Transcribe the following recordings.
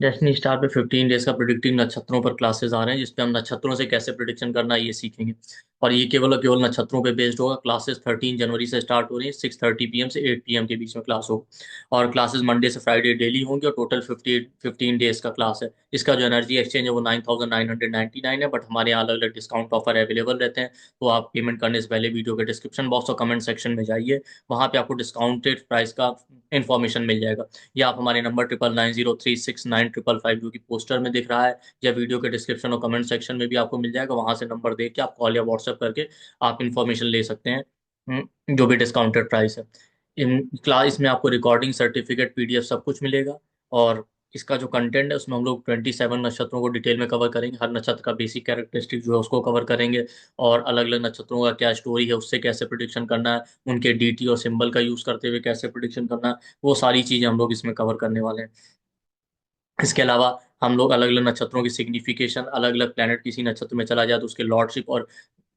Destiny star पे 15 days का predicting नक्षत्रों पर क्लासेस आ रहे हैं, जिसपे हम नक्षत्रों से कैसे प्रिडिक्शन करना है ये सीखेंगे। और ये केवल और केवल नक्षत्रों पे बेस्ड होगा। क्लासेस 13 जनवरी से स्टार्ट हो रही है। 6:30 PM से 8 PM के बीच में क्लास होगा। और क्लासेस मंडे से फ्राइडे डेली होंगे और टोटल 15 डेज का क्लास है। इसका जो एनर्जी एक्सचेंज है वो 9,999 है, बट हमारे यहाँ अलग अलग डिस्काउंट ऑफर अवेलेबल रहते हैं। तो आप पेमेंट करने से पहले वीडियो के डिस्क्रिप्शन बॉक्स और कमेंट सेक्शन में जाइए। वहाँ पे आपको डिस्काउंटेड प्राइस का इन्फॉर्मेशन मिल जाएगा। या आप हमारे नंबर 9990369555 जो कि पोस्टर में दिख रहा है, या वीडियो के डिस्क्रिप्शन और कमेंट सेक्शन में भी आपको मिल जाएगा, वहां से नंबर देख के आप कॉल या व्हाट्सएप करके आप इन्फॉर्मेशन ले सकते हैं। जो भी डिस्काउंटेड प्राइस है। इन क्लास में आपको रिकॉर्डिंग सर्टिफिकेट PDF सब कुछ मिलेगा। और इसका जो कंटेंट है उसमें हम लोग 27 नक्षत्रों को डिटेल में कवर करेंगे। हर नक्षत्र का बेसिक कैरेक्टरिस्टिक जो है उसको कवर करेंगे। और अलग अलग नक्षत्रों का क्या स्टोरी है, उससे कैसे प्रिडिक्शन करना है, उनके DT और सिंबल का यूज करते हुए कैसे प्रिडिक्शन करना है, वो सारी चीजें हम लोग इसमें कवर करने वाले हैं। इसके अलावा हम लोग अलग अलग नक्षत्रों की सिग्निफिकेशन, अलग अलग प्लेनेट किसी नक्षत्र में चला जाए तो उसके लॉर्डशिप और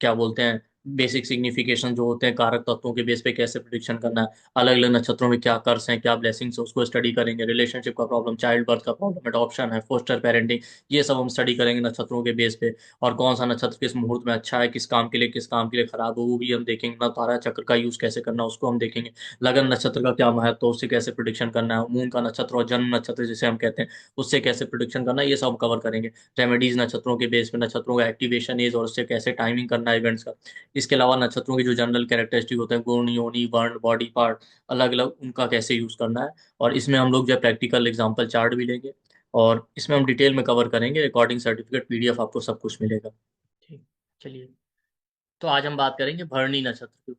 क्या बोलते हैं बेसिक सिग्निफिकेशन जो होते हैं कारक तत्वों के बेस पे कैसे प्रिडिक्शन करना है। अलग अलग नक्षत्रों में क्या कर्स हैं, क्या ब्लेसिंग्स है, उसको स्टडी करेंगे। रिलेशनशिप का प्रॉब्लम, चाइल्ड बर्थ का प्रॉब्लम, एडॉप्शन है, फोस्टर पेरेंटिंग, ये सब हम स्टडी करेंगे नक्षत्रों के बेस पे। और कौन सा नक्षत्र किस मुहूर्त में अच्छा है, किस काम के लिए किस काम के लिए खराब हो, वो भी हम देखेंगे ना। तारा चक्र का यूज कैसे करना है उसको हम देखेंगे। लगन नक्षत्र का क्या महत्व है, उससे कैसे प्रिडिक्शन करना है। मून का नक्षत्र और जन्म नक्षत्र जिसे हम कहते हैं, उससे कैसे प्रिडिक्शन करना है, ये सब कवर करेंगे। रेमेडीज नक्षत्रों के बेस पे, नक्षत्रों का एक्टिवेशन एज और उससे कैसे टाइमिंग करना है इवेंट्स का। इसके अलावा नक्षत्रों की जो जनरल कैरेक्टरिस्टिक होते हैं, गुण, योनि, वर्ण, बॉडी पार्ट, अलग अलग उनका कैसे यूज करना है। और इसमें हम लोग जो प्रैक्टिकल एग्जाम्पल चार्ट भी लेंगे। और इसमें हम डिटेल में कवर करेंगे। रिकॉर्डिंग सर्टिफिकेट PDF आपको सब कुछ मिलेगा। ठीक। चलिए, तो आज हम बात करेंगे भरणी नक्षत्र की।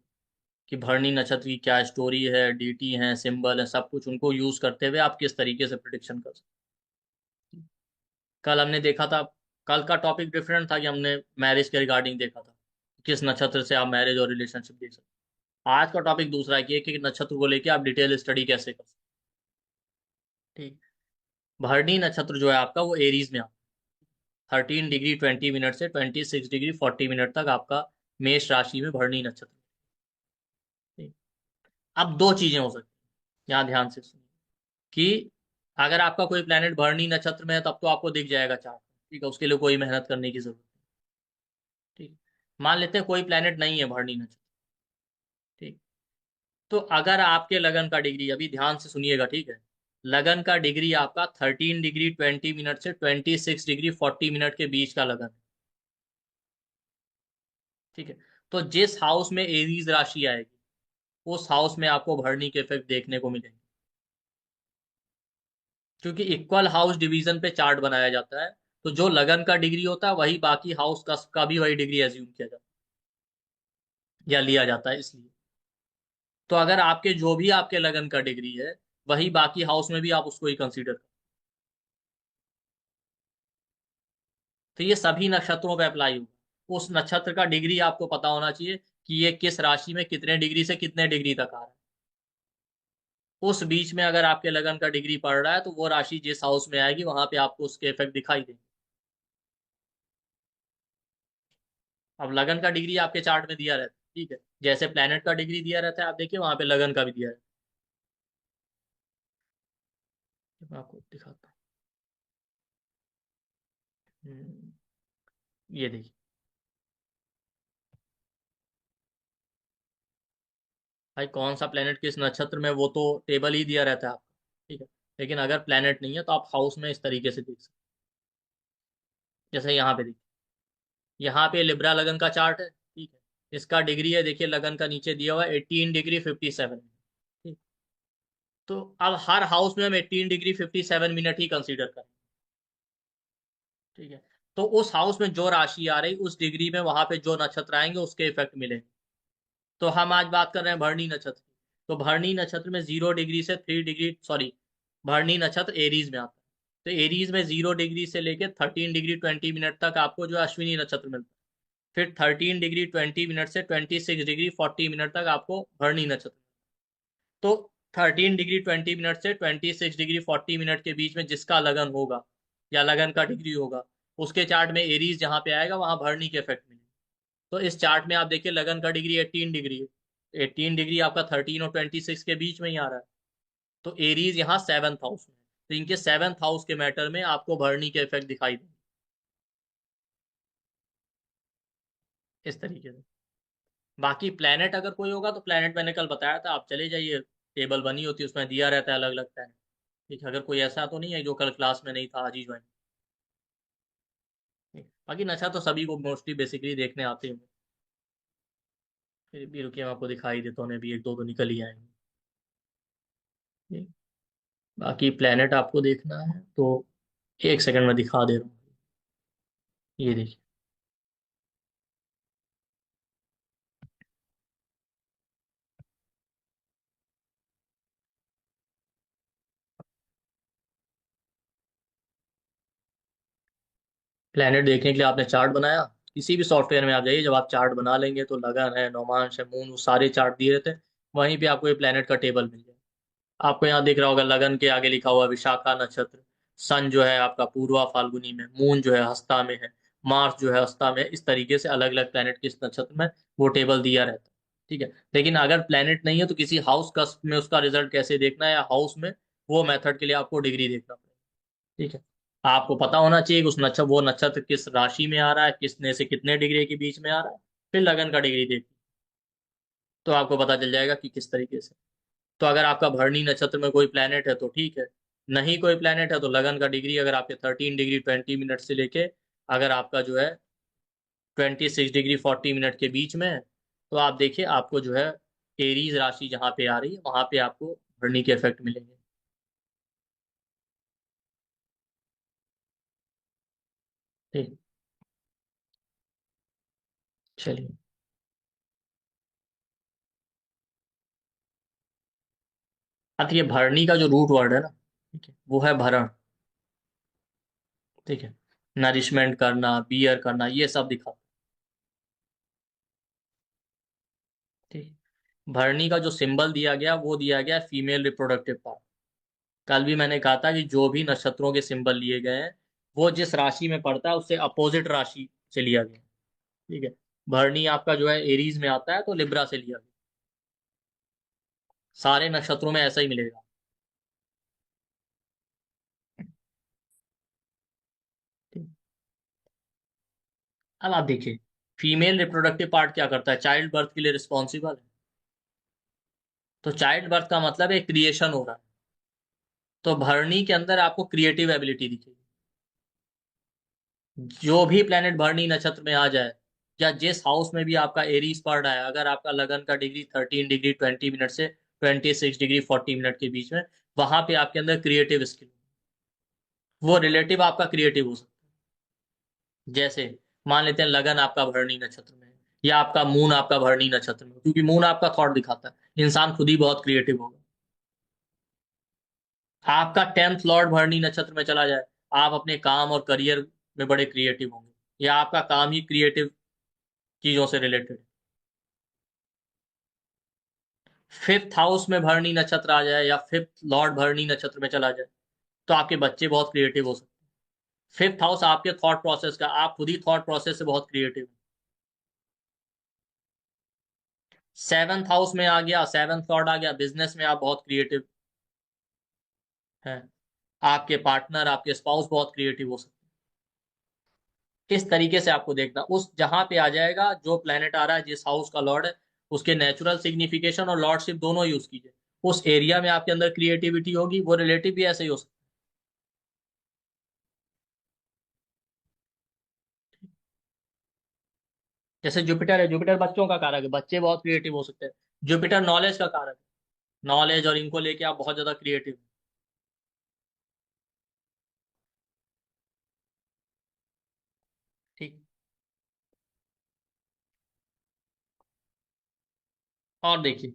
कि भरणी नक्षत्र की क्या स्टोरी है, DT है, सिंबल है, सब कुछ उनको यूज करते हुए आप किस तरीके से प्रिडिक्शन कर सकते हैं। कल हमने देखा था, कल का टॉपिक डिफरेंट था कि हमने मैरिज के रिगार्डिंग देखा था, किस नक्षत्र से आप मैरिज और रिलेशनशिप देख सकते हैं। आज का टॉपिक दूसरा है कि एक एक नक्षत्र को लेके आप डिटेल स्टडी कैसे कर सकते हैं। ठीक। भरणी नक्षत्र जो है आपका वो एरीज में आता है। 13 डिग्री 20 मिनट से 26 डिग्री 40 मिनट तक आपका मेष राशि में भरणी नक्षत्र। ठीक। अब दो चीजें हो सकती हैं, यहाँ ध्यान से सुनिए। कि अगर आपका कोई प्लेनेट भरणी नक्षत्र में है तब तो आपको दिख जाएगा चार्ट। ठीक है, उसके लिए कोई मेहनत करने की जरूरत नहीं। ठीक। मान लेते हैं कोई प्लेनेट नहीं है भरणी नक्षत्र। ठीक। तो अगर आपके लगन का डिग्री, अभी ध्यान से सुनिएगा, ठीक है। लगन का डिग्री आपका 13 डिग्री 20 मिनट से 26 डिग्री 40 मिनट के बीच का लगन है। ठीक है। तो जिस हाउस में एरीज राशि आएगी उस हाउस में आपको भरणी के इफेक्ट देखने को मिलेंगे। क्योंकि इक्वल हाउस डिवीजन पे चार्ट बनाया जाता है। तो जो लगन का डिग्री होता है वही बाकी हाउस का भी वही डिग्री एज्यूम किया जाता है या लिया जाता है, इसलिए। तो अगर आपके जो भी आपके लगन का डिग्री है वही बाकी हाउस में भी आप उसको ही कंसीडर करें। तो ये सभी नक्षत्रों पे अप्लाई होगा। उस नक्षत्र का डिग्री आपको पता होना चाहिए कि ये किस राशि में कितने डिग्री से कितने डिग्री तक आ रहा है। उस बीच में अगर आपके लगन का डिग्री पड़ रहा है तो वो राशि जिस हाउस में आएगी वहां पे आपको उसके इफेक्ट दिखाई देंगे। अब लगन का डिग्री आपके चार्ट में दिया रहता है, ठीक है। जैसे प्लेनेट का डिग्री दिया रहता है, आप देखिए वहां पे लगन का भी दिया रहता है। मैं आपको दिखाता हूँ। ये देखिए। भाई कौन सा प्लेनेट किस नक्षत्र में वो तो टेबल ही दिया रहता है आपको। ठीक है। लेकिन अगर प्लेनेट नहीं है तो आप हाउस में इस तरीके से देख सकते हैं। जैसे यहाँ पे देखिए, यहाँ पे लिब्रा लगन का चार्ट है, ठीक है। इसका डिग्री है, देखिए लगन का नीचे दिया हुआ है 18 डिग्री 57 मिनट। ठीक। तो अब हर हाउस में हम 18 डिग्री 57 मिनट ही कंसीडर करें। ठीक है। तो उस हाउस में जो राशि आ रही उस डिग्री में वहां पे जो नक्षत्र आएंगे उसके इफेक्ट मिलेंगे। तो हम आज बात कर रहे हैं भरणी नक्षत्र की। तो भरणी नक्षत्र में 0 डिग्री से 3 डिग्री, सॉरी, भरणी नक्षत्र एरीज में आता है। तो एरीज में 0 डिग्री से लेके 13 डिग्री 20 मिनट तक आपको जो अश्विनी नक्षत्र मिलता है। फिर 13 डिग्री 20 मिनट से 26 डिग्री 40 मिनट तक आपको भरणी नक्षत्र। तो 13 डिग्री 20 मिनट से 26 डिग्री 40 मिनट के बीच में जिसका लगन होगा या लगन का डिग्री होगा उसके चार्ट में एरीज जहां पे आएगा वहां भरणी के इफेक्ट मिलेंगे। तो इस चार्ट में आप देखिए लगन का डिग्री 18 डिग्री है। 18 डिग्री आपका 13 और 26 के बीच में ही आ रहा है। तो एरीज यहाँ 7th हाउस में है। तो इनके 7th हाउस के मैटर में आपको भरनी के इफेक्ट दिखाई देंगे इस तरीके से। बाकी प्लेनेट अगर कोई होगा तो प्लेनेट मैंने कल बताया था, आप चले जाइए, टेबल बनी होती है उसमें दिया रहता है अलग अलग प्लेनेट। ठीक है, अगर कोई ऐसा तो नहीं है जो कल क्लास में नहीं था, आज ही ज्वाइन। बाकी नशा तो सभी को मोस्टली बेसिकली देखने आते हैं। फिर भी रुकिए, मैं आपको दिखाई देता हूँ, अभी एक दो तो निकल ही आएंगे। ठीक। बाकी प्लेनेट आपको देखना है तो एक सेकंड में दिखा दे रहा हूँ। ये देखिए, प्लेनेट देखने के लिए आपने चार्ट बनाया, किसी भी सॉफ्टवेयर में आप जाइए, जब आप चार्ट बना लेंगे तो लगन है, नौमांश है, मून, वो सारे चार्ट दिए रहते हैं। वहीं पे आपको ये प्लेनेट का टेबल मिल जाएगा। आपको यहाँ दिख रहा होगा, लगन के आगे लिखा हुआ विशाखा नक्षत्र। सन जो है आपका पूर्वा फाल्गुनी में, मून जो है हस्ता में है, मार्स जो है हस्ता में है। इस तरीके से अलग अलग प्लेनेट किस नक्षत्र में, वो टेबल दिया रहता है। ठीक है, लेकिन अगर प्लेनेट नहीं है तो किसी हाउस का में उसका रिजल्ट कैसे देखना है, या हाउस में, वो मेथड के लिए आपको डिग्री देखना पड़ेगा। ठीक है, आपको पता होना चाहिए कि उस नक्षत्र, वो नक्षत्र किस राशि में आ रहा है, किसने से कितने डिग्री के बीच में आ रहा है। फिर लगन का डिग्री देख, तो आपको पता चल जाएगा कि किस तरीके से। तो अगर आपका भरणी नक्षत्र में कोई प्लेनेट है तो ठीक है, नहीं कोई प्लेनेट है तो लगन का डिग्री अगर आपके 13 डिग्री 20 मिनट से लेके, अगर आपका जो है 26 डिग्री 40 मिनट के बीच में है, तो आप देखिए आपको जो है एरीज राशि जहाँ पे आ रही है वहां पे आपको भरणी के इफेक्ट मिलेंगे। ठीक, चलिए। अब ये भरणी का जो रूट वर्ड है ना, ठीक है, वो है भरण। ठीक है, नरिशमेंट करना, बियर करना, ये सब दिखा। ठीक, भरणी का जो सिंबल दिया गया वो दिया गया फीमेल रिप्रोडक्टिव पार्ट। कल भी मैंने कहा था कि जो भी नक्षत्रों के सिंबल लिए गए हैं वो जिस राशि में पड़ता है उससे अपोजिट राशि से लिया गया। ठीक है, भरणी आपका जो है एरीज में आता है तो लिब्रा से लिया गया। सारे नक्षत्रों में ऐसा ही मिलेगा। ठीक। अब आप देखिए, फीमेल रिप्रोडक्टिव पार्ट क्या करता है, चाइल्ड बर्थ के लिए रिस्पॉन्सिबल है। तो चाइल्ड बर्थ का मतलब है क्रिएशन हो रहा है। तो भरणी के अंदर आपको क्रिएटिव एबिलिटी दिखेगी। जो भी प्लेनेट भरणी नक्षत्र में आ जाए, या जिस हाउस में भी आपका एरीज पड़ रहा है, अगर आपका लगन का डिग्री 13 डिग्री 20 मिनट से 26 डिग्री 40 मिनट के बीच में, वहां पे आपके अंदर क्रिएटिव स्किल, वो रिलेटिव आपका क्रिएटिव हो सकता है। जैसे मान लेते हैं लगन आपका भरणी नक्षत्र में है, या आपका मून आपका भरणी नक्षत्र में, क्योंकि मून आपका थॉट दिखाता है, इंसान खुद ही बहुत क्रिएटिव होगा। आपका 10th लॉर्ड भरणी नक्षत्र में चला जाए, आप अपने काम और करियर में बड़े क्रिएटिव होंगे, या आपका काम ही क्रिएटिव चीजों से रिलेटेड। 5th हाउस में भरणी नक्षत्र आ जाए, या 5th लॉर्ड भरणी नक्षत्र में चला जाए, तो आपके बच्चे बहुत क्रिएटिव हो सकते हैं। 5th हाउस आपके थॉट प्रोसेस का, आप खुद ही थॉट प्रोसेस से बहुत क्रिएटिव हैं। 7th हाउस में आ गया, 7th लॉर्ड आ गया, बिजनेस में आप बहुत क्रिएटिव हैं। आपके पार्टनर, आपके स्पाउस बहुत क्रिएटिव हो सकते हैं। इस तरीके से आपको देखना, उस जहां पे आ जाएगा जो प्लेनेट आ रहा है, जिस हाउस का लॉर्ड है, उसके नेचुरल सिग्निफिकेशन और लॉर्डशिप दोनों यूज कीजिए। उस एरिया में आपके अंदर क्रिएटिविटी होगी, वो रिलेटिव भी ऐसे ही हो सकता है। जैसे जुपिटर है, जुपिटर बच्चों का कारक है, बच्चे बहुत क्रिएटिव हो सकते हैं। जुपिटर नॉलेज का कारक है, नॉलेज और इनको लेके आप बहुत ज्यादा क्रिएटिव। ठीक, और देखिए,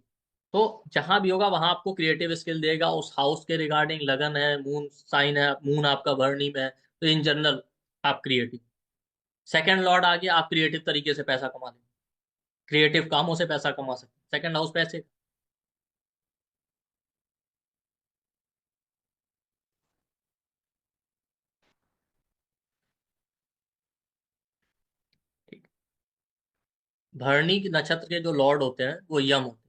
तो जहां भी होगा वहां आपको क्रिएटिव स्किल देगा, उस हाउस के रिगार्डिंग, लगन है, मून साइन है, मून आपका भरणी में है, तो इन जनरल आप क्रिएटिव। सेकंड लॉर्ड आ गया, आप क्रिएटिव तरीके से पैसा कमा लेंगे, क्रिएटिव कामों से पैसा कमा सकते हैं, सेकंड हाउस पैसे। ठीक, भरणी के नक्षत्र के जो लॉर्ड होते हैं वो यम होते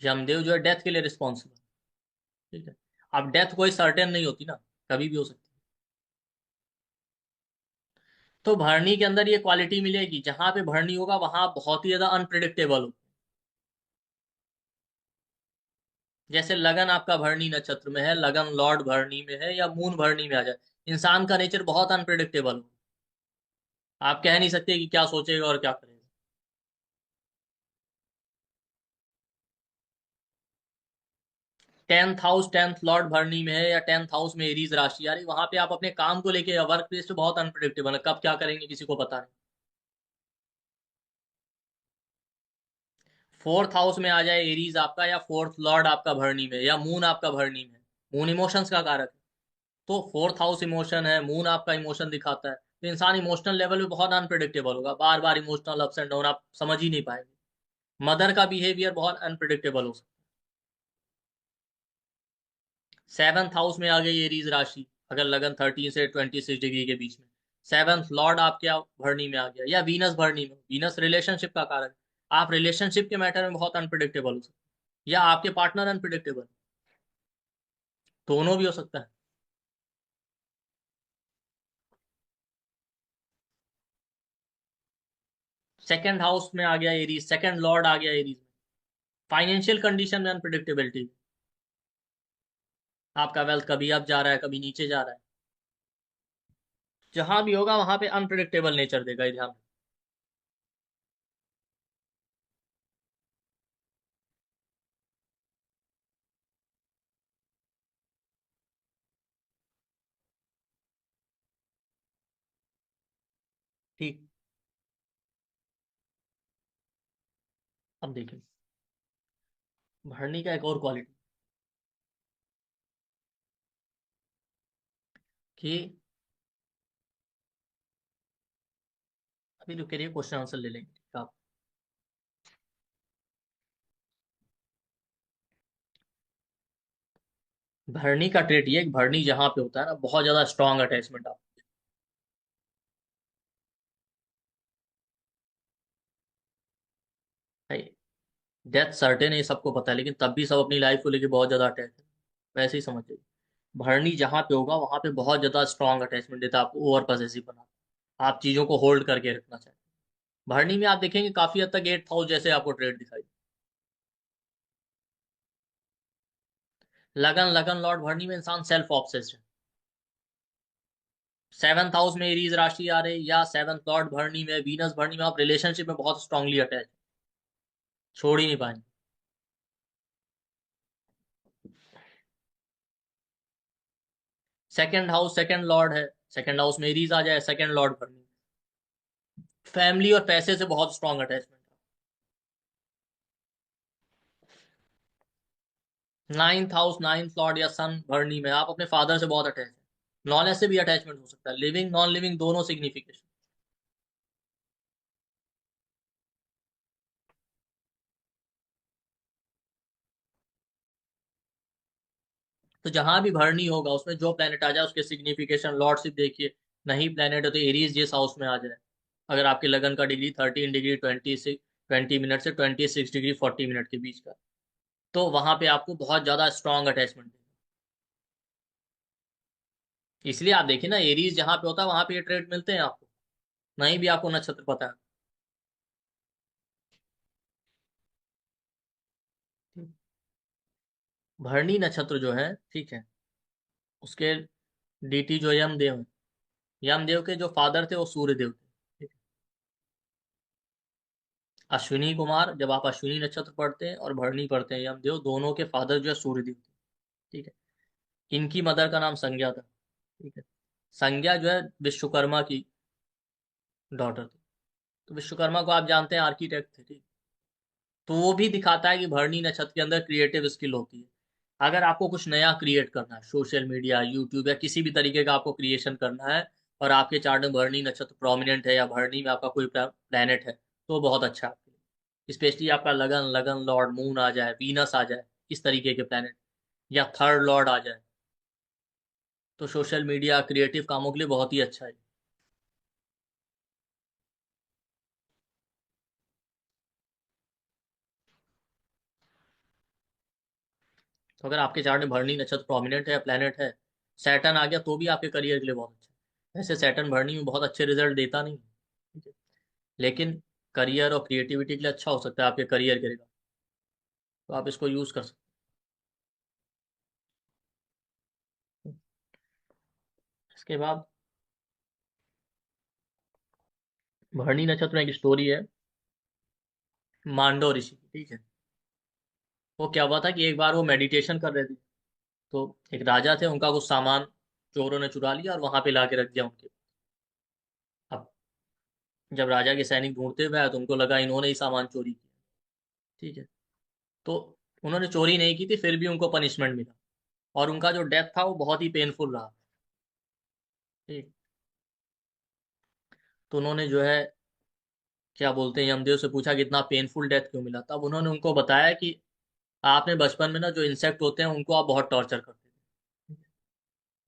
हैं। यमदेव जो है डेथ के लिए रिस्पॉन्सिबल। ठीक है, अब डेथ कोई सर्टेन नहीं होती ना, कभी भी हो सकती है। तो भरनी के अंदर ये क्वालिटी मिलेगी, जहां पे भरनी होगा वहां बहुत ही ज्यादा अनप्रिडिक्टेबल हो। जैसे लगन आपका भरनी नक्षत्र में है, लगन लॉर्ड भरनी में है या मून भरनी में आ जाए, इंसान का नेचर बहुत अनप्रिडिक्टेबल हो। आप कह नहीं सकते कि क्या सोचेगा और क्या करेगा। 10th हाउस 10th लॉर्ड भरनी में है या 10th हाउस में एरीज राशि आ रही, वहां पे आप अपने काम को लेके वर्क प्लेस पे बहुत अनप्रिडिक्टेबल है, कब क्या करेंगे किसी को पता नहीं। 4th हाउस में आ जाए एरीज आपका, या 4th लॉर्ड आपका भरनी में, या मून आपका भरनी में। मून इमोशंस का कारक है, तो 4th हाउस इमोशन है, मून आपका इमोशन दिखाता है, तो इंसान इमोशनल लेवल पे बहुत अनप्रिडिक्टेबल होगा, बार बार इमोशनल अप्स एंड डाउन आप समझ ही नहीं पाएंगे। मदर का बिहेवियर बहुत अनप्रिडिक्टेबल हो सकता है। 7th हाउस में आ गई एरीज राशि, अगर लगन 13 से 26 डिग्री के बीच में, 7th लॉर्ड आपके भरनी में आ गया, या वीनस भरनी में, वीनस रिलेशनशिप का कारक है। आप रिलेशनशिप के मैटर में बहुत अनप्रिडिक्टेबल हो सकते हैं, या आपके पार्टनर अनप्रिडिक्टेबल, दोनों भी हो सकता है। 2nd हाउस में आ गया एरीज, 2nd लॉर्ड आ गया एरीज में, फाइनेंशियल कंडीशन में अनप्रिडिक्टेबिलिटी। आपका वेल्थ कभी अप जा रहा है, कभी नीचे जा रहा है, जहां भी होगा वहां पे अनप्रिडिक्टेबल नेचर देगा, ये ध्यान रखना। ठीक। अब देखिए, भरनी का एक और क्वालिटी, कि अभी रुक करिए, क्वेश्चन आंसर ले लेंगे, ठीक है आप। भरनी का ट्रेट ये है कि भरनी जहां पे होता है ना, बहुत ज्यादा स्ट्रांग अटैचमेंट आप। डेथ सर्टेन है, ये सबको पता है, लेकिन तब भी सब अपनी लाइफ को लेके बहुत ज्यादा अटैच है, वैसे ही समझिए। भरनी जहां पे होगा वहां पे बहुत ज्यादा स्ट्रांग अटैचमेंट देता है, आपको ओवर पॉसेसिव बना, आप चीजों को होल्ड करके रखना चाहते हैं। भरनी में आप देखेंगे काफी हद तक 8th हाउस जैसे आपको ट्रेड दिखाई। लगन लगन लॉर्ड भरनी में इंसान सेल्फ ऑब्सेस्ड है। 7th हाउस में एरीज राशि आ रही, या 7th लॉर्ड भरनी में, वीनस भरनी में, आप रिलेशनशिप में बहुत स्ट्रांगली अटैच, छोड़ ही नहीं पाएंगे। 2nd हाउस 2nd लॉर्ड है, 2nd हाउस में एरीज आ जाए, 2nd लॉर्ड भरनी, फैमिली और पैसे से बहुत strong attachment. 9th house 9th Lord या सन भरनी में, आप अपने फादर से बहुत अटैच है, नॉलेज से भी अटैचमेंट हो सकता है, लिविंग नॉन लिविंग दोनों सिग्निफिकेशन। तो जहां भी भरनी होगा उसमें जो प्लेनेट आ जाए उसके सिग्निफिकेशन लॉर्डशिप देखिए, नहीं प्लेनेट है तो एरीज जिस हाउस में आ जाए, अगर आपके लगन का डिग्री 13 डिग्री 20 मिनट से 26 डिग्री 40 मिनट के बीच का, तो वहां पे आपको बहुत ज्यादा स्ट्रांग अटैचमेंट है। इसलिए आप देखिए ना, एरीज जहां पे होता है वहां पे ये ट्रेड मिलते हैं आपको, नहीं भी आपको नक्षत्र पता है। भरणी नक्षत्र जो है, ठीक है, उसके डीटी जो यमदेव है, यमदेव के जो फादर थे वो सूर्य देव थे, ठीक है। अश्विनी कुमार, जब आप अश्विनी नक्षत्र पढ़ते हैं और भरणी पढ़ते हैं, यमदेव दोनों के फादर जो है सूर्य देव थे, ठीक है। इनकी मदर का नाम संज्ञा था, ठीक है। संज्ञा जो है विश्वकर्मा की डॉटर थी, तो विश्वकर्मा को आप जानते हैं आर्किटेक्ट थे, ठीक। तो वो भी दिखाता है कि भरणी नक्षत्र के अंदर क्रिएटिव स्किल होती है। अगर आपको कुछ नया क्रिएट करना है, सोशल मीडिया, यूट्यूब या किसी भी तरीके का आपको क्रिएशन करना है, और आपके चार्ट में भरणी नक्षत्र प्रोमिनेंट है, या भरणी में आपका कोई प्लैनेट है, तो बहुत अच्छा है आपके लिए। स्पेशली आपका लगन लगन लॉर्ड मून आ जाए, वीनस आ जाए, इस तरीके के प्लैनेट, या 3rd लॉर्ड आ जाए, तो सोशल मीडिया क्रिएटिव कामों के लिए बहुत ही अच्छा है। तो अगर आपके चार्ट में भरणी नक्षत्र प्रोमिनेंट है, प्लेनेट है, सैटर्न आ गया तो भी आपके करियर के लिए बहुत अच्छा है। वैसे सैटर्न भरणी में बहुत अच्छे रिजल्ट देता नहीं है, ठीक है, लेकिन करियर और क्रिएटिविटी के लिए अच्छा हो सकता है आपके करियर के लिए, तो आप इसको यूज कर सकते हैं। इसके बाद भरणी नक्षत्र में एक स्टोरी है मांडो ऋषि की, ठीक है। वो क्या हुआ था कि एक बार वो मेडिटेशन कर रहे थे, तो एक राजा थे, उनका कुछ सामान चोरों ने चुरा लिया और वहां पे ला के रख दिया उनके। अब जब राजा के सैनिक ढूंढते हुए आए तो उनको लगा इन्होंने ही सामान चोरी किया, ठीक है। तो उन्होंने चोरी नहीं की थी, फिर भी उनको पनिशमेंट मिला, और उनका जो डेथ था वो बहुत ही पेनफुल रहा, ठीक। तो उन्होंने जो है क्या बोलते हैं यमदेव से पूछा कि इतना पेनफुल डेथ क्यों मिला। तब उन्होंने उनको बताया कि आपने बचपन में ना जो इंसेक्ट होते हैं उनको आप बहुत टॉर्चर करते थे,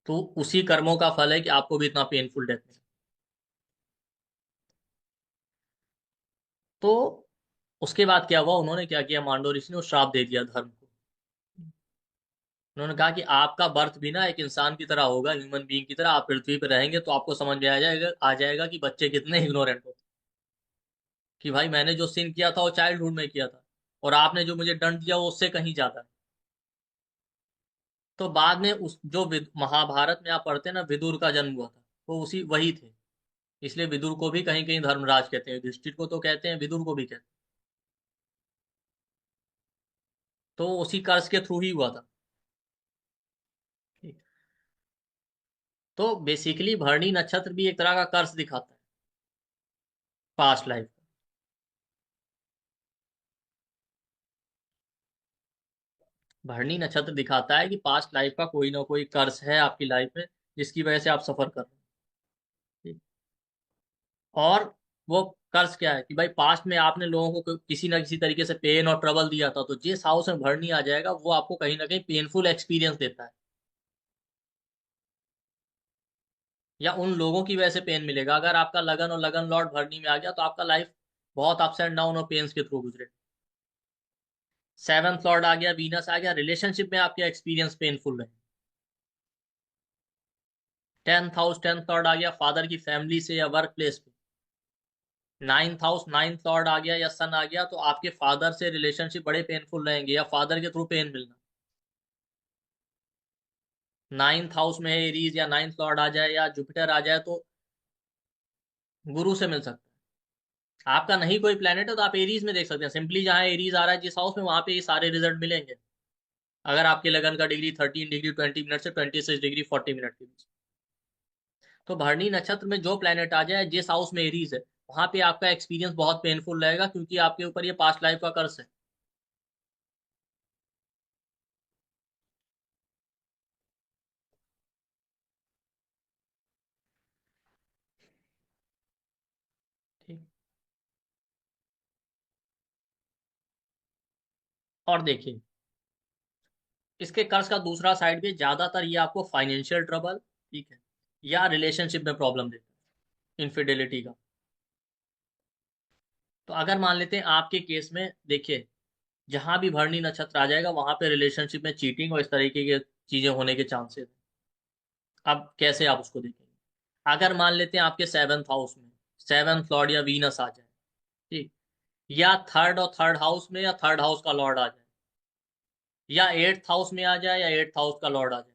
तो उसी कर्मों का फल है कि आपको भी इतना पेनफुल डेथ मिला। तो उसके बाद क्या हुआ, उन्होंने क्या किया, मांडो ऋषि ने वो श्राप दे दिया धर्म को। उन्होंने कहा कि आपका बर्थ भी ना एक इंसान की तरह होगा, ह्यूमन बीइंग की तरह। आप पृथ्वी पर रहेंगे तो आपको समझ में आ जाएगा कि बच्चे कितने इग्नोरेंट होते हैं, कि भाई मैंने जो सिन किया था वो चाइल्डहुड में किया था, और आपने जो मुझे दंड दिया वो उससे कहीं ज्यादा है। तो बाद में उस जो महाभारत में आप पढ़ते हैं ना, विदुर का जन्म हुआ था, वो उसी वही थे। इसलिए विदुर को भी कहीं कहीं धर्मराज कहते हैं, युधिष्ठिर को तो कहते हैं, विदुर को भी कहते हैं। तो वो उसी कर्स के थ्रू ही हुआ था, ठीक। तो बेसिकली भरणी नक्षत्र भी एक तरह का कर्स दिखाता है पास्ट लाइफ। भरणी नक्षत्र दिखाता है कि पास्ट लाइफ का कोई ना कोई कर्स है आपकी लाइफ में, जिसकी वजह से आप सफर कर रहे हैं, ठीक? और वो कर्स क्या है कि भाई पास्ट में आपने लोगों को किसी ना किसी तरीके से पेन और ट्रबल दिया था, तो जिस हाउस में भरणी आ जाएगा वो आपको कहीं ना कहीं पेनफुल एक्सपीरियंस देता है, या उन लोगों की वजह से पेन मिलेगा। अगर आपका लगन और लगन लॉर्ड भरणी में आ गया तो आपका लाइफ बहुत अप्स एंड डाउन और पेन्स के थ्रू गुजरे। सेवंथ लॉर्ड आ गया, वीनस आ गया, रिलेशनशिप में आपके एक्सपीरियंस पेनफुल रहे। टेंथ लॉर्ड आ गया फादर की फैमिली से या वर्क प्लेस पे। नाइन्थ लॉर्ड आ गया या सन आ गया, तो आपके फादर से रिलेशनशिप बड़े पेनफुल रहेंगे, या फादर के थ्रू पेन मिलना। नाइन्थ हाउस में एरीज या नाइन्थ लॉर्ड आ जाए या जुपिटर आ जाए तो गुरु से मिल सकता है। आपका नहीं कोई प्लेनेट है तो आप एरीज में देख सकते हैं, सिंपली जहां एरीज आ रहा है जिस हाउस में, वहां पे ये सारे रिजल्ट मिलेंगे। अगर आपके लगन का डिग्री 13 डिग्री 20 मिनट से 26 डिग्री 40 मिनट के बीच, तो भरणी नक्षत्र में जो प्लेनेट आ जाए जिस हाउस में एरीज है, वहां पे आपका एक्सपीरियंस बहुत पेनफुल रहेगा, क्योंकि आपके ऊपर ये पास्ट लाइफ का कर्स है। ठीक। और देखिए, इसके कर्ज का दूसरा साइड भी, ज्यादातर ये आपको फाइनेंशियल ट्रबल, ठीक है, या रिलेशनशिप में प्रॉब्लम देता है, इनफिडेलिटी का। तो अगर मान लेते हैं आपके केस में, देखिए, जहां भी भरणी नक्षत्र आ जाएगा वहां पे रिलेशनशिप में चीटिंग और इस तरीके की चीजें होने के चांसेस हैं। अब कैसे आप उसको देखेंगे, अगर मान लेते हैं आपके सेवन्थ हाउस में सेवन्थ लॉर्ड या वीनस आ जाए, ठीक, या थर्ड और थर्ड हाउस में, या थर्ड हाउस का लॉर्ड आ जाए, या एट्थ हाउस में आ जाए या एट्थ हाउस का लॉर्ड आ जाए,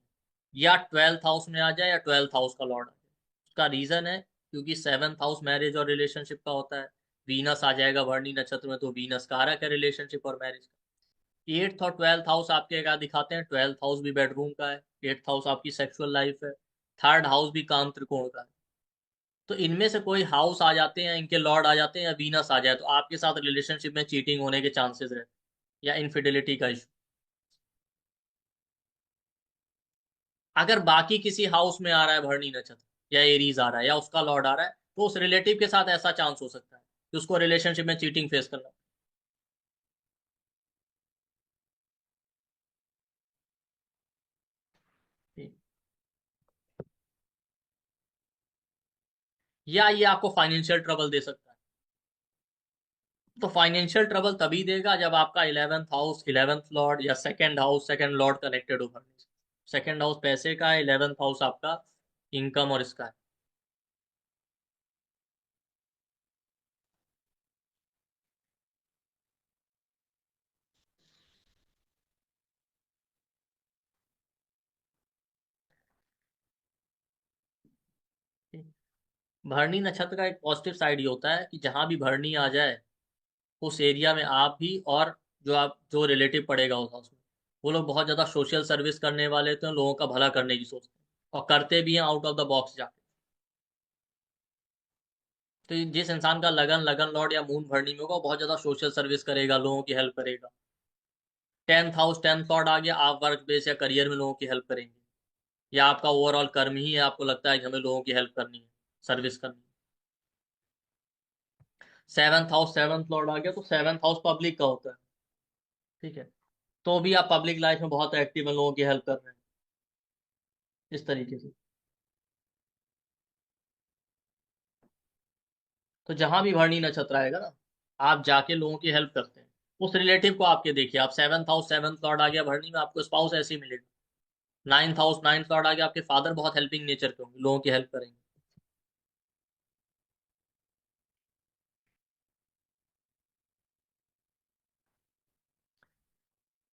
या ट्वेल्थ हाउस में आ जाए या ट्वेल्थ हाउस का लॉर्ड आ जाए। उसका रीजन है क्योंकि सेवन्थ हाउस मैरिज और रिलेशनशिप का होता है। वीनस आ जाएगा भरणी नक्षत्र में तो वीनस कारक है रिलेशनशिप और मैरिज का। एट्थ और ट्वेल्थ हाउस आपके क्या दिखाते हैं, ट्वेल्थ हाउस भी बेडरूम का है, एट्थ हाउस आपकी सेक्सुअल लाइफ है, थर्ड हाउस भी काम त्रिकोण का है। तो इनमें से कोई हाउस आ जाते हैं, इनके लॉर्ड आ जाते हैं, या वीनस आ जाए, तो आपके साथ रिलेशनशिप में चीटिंग होने के चांसेस रहते हैं, या इनफिडेलिटी का इशू। अगर बाकी किसी हाउस में आ रहा है भरणी नक्षत्र, या एरीज आ रहा है, या उसका लॉर्ड आ रहा है, तो उस रिलेटिव के साथ ऐसा चांस हो सकता है कि उसको रिलेशनशिप में चीटिंग फेस करना पड़े। या ये आपको फाइनेंशियल ट्रबल दे सकता है। तो फाइनेंशियल ट्रबल तभी देगा जब आपका 11th हाउस 11th लॉर्ड या second house second Lord connected हो भरनी से। सेकंड हाउस पैसे का है, 11th हाउस आपका इनकम और इसका है। भरनी नक्षत्र का एक पॉजिटिव साइड ये होता है कि जहां भी भरनी आ जाए उस एरिया में आप भी और जो रिलेटिव पड़ेगा उस हाउस में, वो लोग बहुत ज्यादा सोशल सर्विस करने वाले होते हैं, लोगों का भला करने की सोचते हैं और करते भी हैं आउट ऑफ द बॉक्स जाके। तो जिस इंसान का लगन लगन लॉर्ड या मून भरनी में होगा वो बहुत ज्यादा सोशल सर्विस करेगा, लोगों की हेल्प करेगा। 10th हाउस 10th लॉर्ड आ गया, आप वर्क बेस या करियर में लोगों की हेल्प करेंगे, या आपका ओवरऑल कर्म ही है, आपको लगता है कि हमें लोगों की हेल्प करनी है, सर्विस करनी है। 7th हाउस 7th लॉर्ड आ गया तो 7th हाउस पब्लिक का होता है। ठीक है, तो भी आप पब्लिक लाइफ में बहुत एक्टिव हैं, लोगों की हेल्प कर रहे हैं इस तरीके से। तो जहां भी भरनी नक्षत्र आएगा ना, आप जाके लोगों की हेल्प करते हैं। उस रिलेटिव को आपके देखिए, आप 7th हाउस 7th लॉर्ड आ गया भरनी में, आपको स्पाउस ऐसे ही मिलेगा। 9th हाउस 9th लॉर्ड आ गया, आपके फादर बहुत हेल्पिंग नेचर के होंगे, लोगों की हेल्प करेंगे।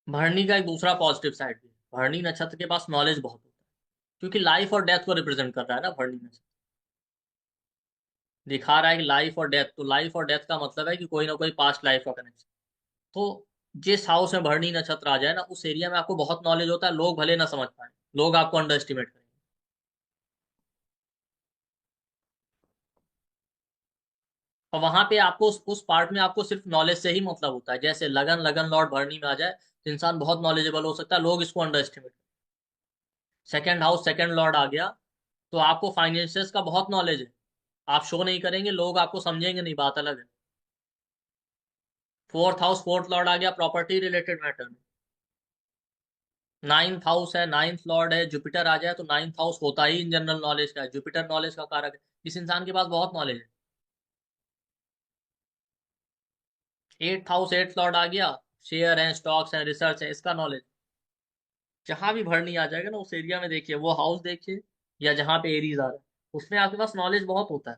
भरनी का एक दूसरा पॉजिटिव साइड भी है, भरनी नक्षत्र के पास नॉलेज बहुत होता है, क्योंकि लाइफ और डेथ को रिप्रेजेंट कर रहा है ना भरनी नक्षत्र। दिखा रहा है कि लाइफ और डेथ, तो लाइफ और डेथ का मतलब है कि कोई ना कोई पास्ट लाइफ का कनेक्शन। तो जिस हाउस में भरनी नक्षत्र आ जाए ना, उस एरिया में आपको बहुत नॉलेज होता है, लोग भले ना समझ पाए, लोग आपको अंडर एस्टिमेट करेंगे। और वहां पे आपको उस पार्ट में आपको सिर्फ नॉलेज से ही मतलब होता है। जैसे लगन लगन लॉर्ड भरनी में आ जाए तो इंसान बहुत नॉलेजेबल हो सकता है, लोग इसको underestimate. Second house second lord आ गया तो आपको फाइनेंसियस का बहुत नॉलेज है, आप शो नहीं करेंगे, लोग आपको समझेंगे नहीं, बात अलग है। 4th हाउस 4th लॉर्ड आ गया प्रॉपर्टी रिलेटेड मैटर में। 9th हाउस है, 9th लॉर्ड है, जुपिटर आ जाए तो 9th हाउस होता ही इन जनरल नॉलेज का है, जुपिटर नॉलेज का कारक है। इस इंसान के पास बहुत नॉलेज है। 8th हाउस 8th लॉर्ड आ गया, शेयर है, स्टॉक्स है, रिसर्च है, इसका नॉलेज। जहां भी भर नहीं आ जाएगा ना उस एरिया में, देखिए वो हाउस देखिए या जहां पे एरीज आ रहा है, उसमें आपके पास नॉलेज बहुत होता है।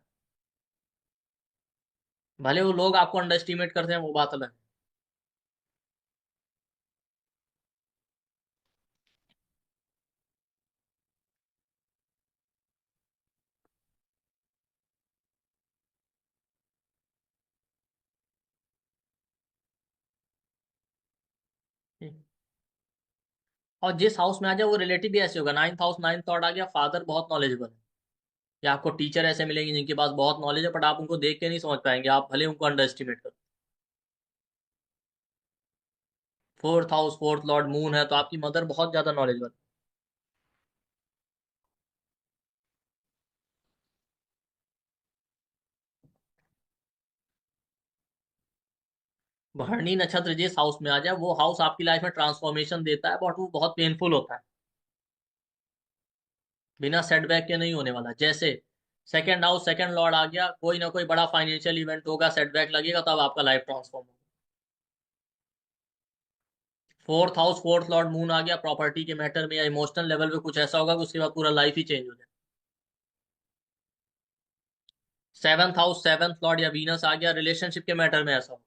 भले वो लोग आपको अंडर एस्टिमेट करते हैं, वो बात अलग है। और जिस हाउस में आ जाए वो रिलेटिव भी ऐसे होगा। 9th हाउस 9th लॉर्ड आ गया, फादर बहुत नॉलेजेबल है, या आपको टीचर ऐसे मिलेंगे जिनके पास बहुत नॉलेज है, बट आप उनको देख के नहीं समझ पाएंगे, आप भले उनको अंडर एस्टिमेट करो। 4th house 4th Lord moon है तो आपकी मदर बहुत ज्यादा नॉलेजेबल। भरणी नक्षत्र जिस हाउस में आ जाए वो हाउस आपकी लाइफ में ट्रांसफॉर्मेशन देता है, बट वो बहुत पेनफुल होता है, बिना सेटबैक के नहीं होने वाला। जैसे सेकंड हाउस सेकंड लॉर्ड आ गया, कोई ना कोई बड़ा फाइनेंशियल इवेंट होगा, सेटबैक लगेगा, तब आपका लाइफ ट्रांसफॉर्म होगा। 4th house 4th Lord moon आ गया, प्रॉपर्टी के मैटर में या इमोशनल लेवल पे कुछ ऐसा होगा कि उसके बाद पूरा लाइफ ही चेंज हो जाए। 7th हाउस 7th लॉर्ड या वीनस आ गया, रिलेशनशिप के मैटर में ऐसा होगा।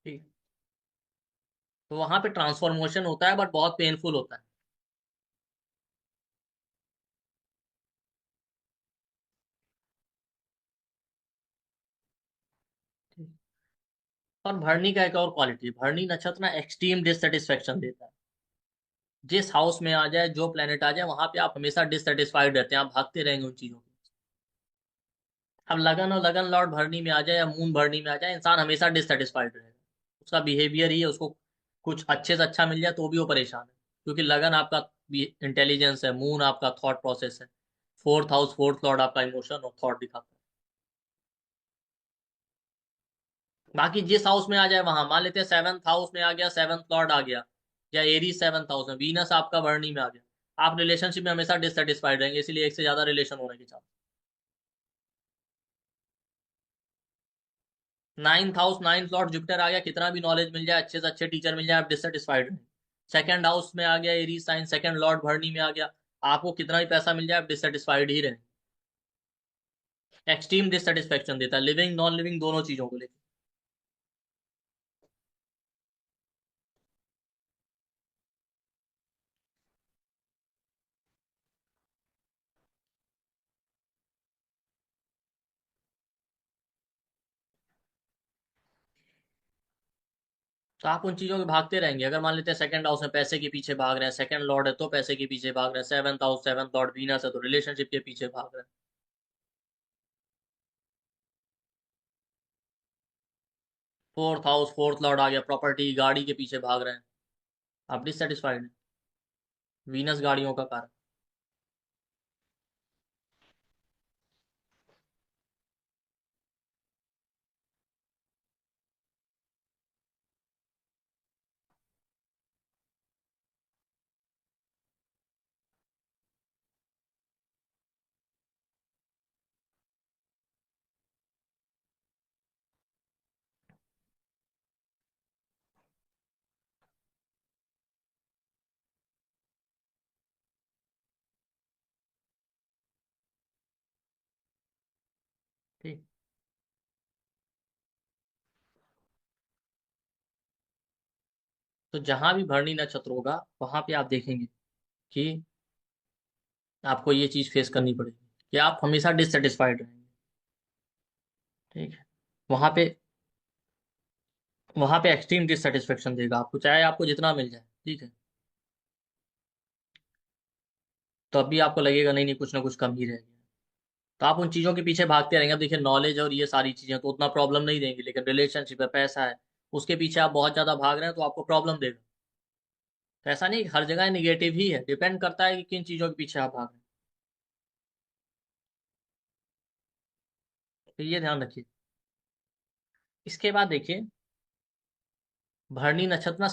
ठीक, तो वहां पे ट्रांसफॉर्मेशन होता है, बट बहुत पेनफुल होता है। ठीक। और भरनी का एक और क्वालिटी, भरनी नक्षत्र ना एक्सट्रीम डिससेटिस्फेक्शन देता है। जिस हाउस में आ जाए, जो प्लेनेट आ जाए, वहां पे आप हमेशा डिससेटिस्फाइड रहते हैं, आप भागते रहेंगे उन चीजों के। अब लगन और लगन लॉर्ड भरनी में आ जाए या मून भरनी में आ जाए, इंसान हमेशा डिससेटिस्फाइड रहेगा। उसका बिहेवियर ही है, उसको कुछ अच्छे से अच्छा मिल जाए तो भी वो परेशान है, क्योंकि लगन आपका इंटेलिजेंस है, मून आपका थॉट प्रोसेस है, 4th हाउस 4th लॉर्ड आपका इमोशन और थॉट दिखाता है। बाकी जिस हाउस में आ जाए वहां, मान लेते हैं 7th हाउस में आ गया, 7th लॉर्ड आ गया, या एरी 7th हाउस में वीनस आपका भरनी में आ गया, आप रिलेशनशिप में हमेशा डिससेटिस्फाइड रहेंगे, इसीलिए एक से ज्यादा रिलेशन होने के chance. 9th house, 9th lord Jupiter आ गया, कितना भी नॉलेज मिल जाए, अच्छे से अच्छे टीचर मिल जाए, आप डिससेटिस्फाइड रहेंगे। सेकंड हाउस में आ गया एरीज साइन, सेकंड लॉर्ड भरनी में आ गया, आपको कितना भी पैसा मिल जाए, आप डिससेटिस्फाइड ही रहेंगे। एक्सट्रीम डिससेटिस्फेक्शन देता है, लिविंग नॉन लिविंग दोनों चीजों को लेकर। तो आप उन चीजों के भागते रहेंगे। अगर मान लेते हैं सेकंड हाउस में पैसे के पीछे भाग रहे हैं, सेकंड लॉर्ड है तो पैसे के पीछे भाग रहे हैं, 7th house, 7th Lord Venus है तो रिलेशनशिप के पीछे भाग रहे हैं। 4th हाउस, 4th लॉर्ड आ गया, प्रॉपर्टी गाड़ी के पीछे भाग रहे हैं, आप डिससेटिस्फाइड हैं। वीनस गाड़ियों का कारक। ठीक। तो जहां भी भरणी नक्षत्र होगा वहां पे आप देखेंगे कि आपको ये चीज फेस करनी पड़ेगी कि आप हमेशा डिससेटिस्फाइड रहेंगे। ठीक है। वहां पे वहां पे एक्सट्रीम डिससेटिस्फेक्शन देगा आपको, चाहे आपको जितना मिल जाए। ठीक है। तो अभी आपको लगेगा नहीं नहीं, कुछ ना कुछ कम ही रह गया। तो आप उन चीजों के पीछे भागते रहेंगे। अब देखिए नॉलेज और ये सारी चीजें तो उतना प्रॉब्लम नहीं देंगी, लेकिन रिलेशनशिप है, पैसा है, उसके पीछे आप बहुत ज्यादा भाग रहे हैं तो आपको प्रॉब्लम देगा। तो ऐसा नहीं कि हर जगह निगेटिव ही है, डिपेंड करता है कि किन चीजों के पीछे आप भाग रहे हैं। तो ये ध्यान रखिए। इसके बाद देखिए, भरणी नक्षत्र ना